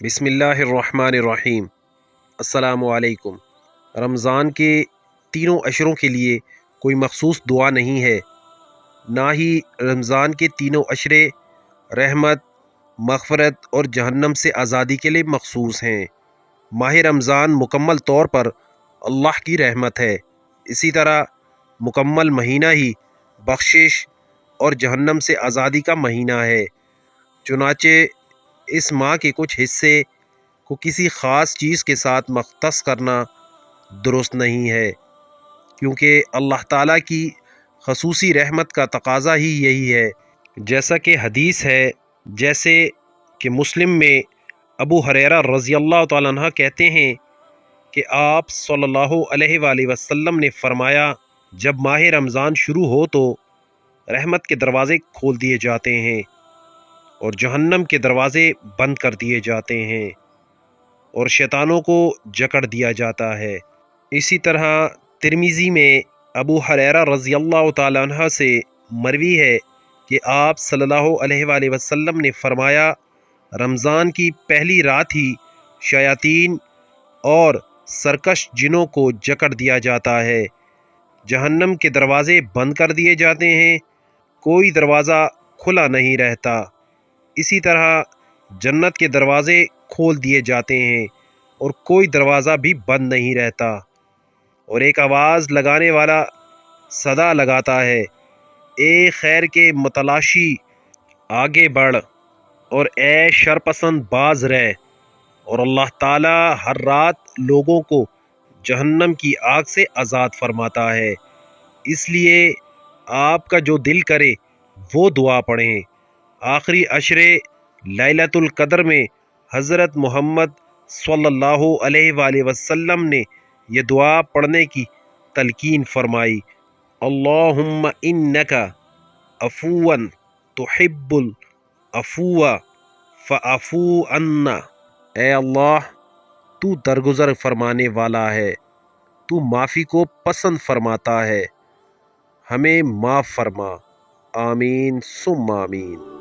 بسم اللہ الرحمن الرحیم۔ السلام علیکم۔ رمضان کے تینوں عشروں کے لیے کوئی مخصوص دعا نہیں ہے، نہ ہی رمضان کے تینوں عشرے رحمت، مغفرت اور جہنم سے آزادی کے لیے مخصوص ہیں۔ ماہ رمضان مکمل طور پر اللہ کی رحمت ہے، اسی طرح مکمل مہینہ ہی بخشش اور جہنم سے آزادی کا مہینہ ہے۔ چنانچہ اس ماہ کے کچھ حصے کو کسی خاص چیز کے ساتھ مختص کرنا درست نہیں ہے، کیونکہ اللہ تعالیٰ کی خصوصی رحمت کا تقاضا ہی یہی ہے۔ جیسا کہ حدیث ہے، جیسے کہ مسلم میں ابو ہریرہ رضی اللہ تعالیٰ عنہ کہتے ہیں کہ آپ صلی اللہ علیہ وآلہ وسلم نے فرمایا، جب ماہ رمضان شروع ہو تو رحمت کے دروازے کھول دیے جاتے ہیں اور جہنم کے دروازے بند کر دیے جاتے ہیں اور شیطانوں کو جکڑ دیا جاتا ہے۔ اسی طرح ترمذی میں ابو ہریرہ رضی اللہ تعالیٰ عنہ سے مروی ہے کہ آپ صلی اللہ علیہ وآلہ وسلم نے فرمایا، رمضان کی پہلی رات ہی شیاطین اور سرکش جنوں کو جکڑ دیا جاتا ہے، جہنم کے دروازے بند کر دیے جاتے ہیں، کوئی دروازہ کھلا نہیں رہتا۔ اسی طرح جنت کے دروازے کھول دیے جاتے ہیں اور کوئی دروازہ بھی بند نہیں رہتا، اور ایک آواز لگانے والا صدا لگاتا ہے، اے خیر کے متلاشی آگے بڑھ، اور اے شرپسند باز رہ۔ اور اللہ تعالیٰ ہر رات لوگوں کو جہنم کی آگ سے آزاد فرماتا ہے۔ اس لیے آپ کا جو دل کرے وہ دعا پڑھیں۔ آخری عشرے لیلۃ القدر میں حضرت محمد صلی اللہ علیہ وآلہ وسلم نے یہ دعا پڑھنے کی تلقین فرمائی، اللہم انک عفو تحب العفو فاعف عنا۔ اے اللہ، تو درگزر فرمانے والا ہے، تو معافی کو پسند فرماتا ہے، ہمیں معاف فرما۔ آمین ثم آمین۔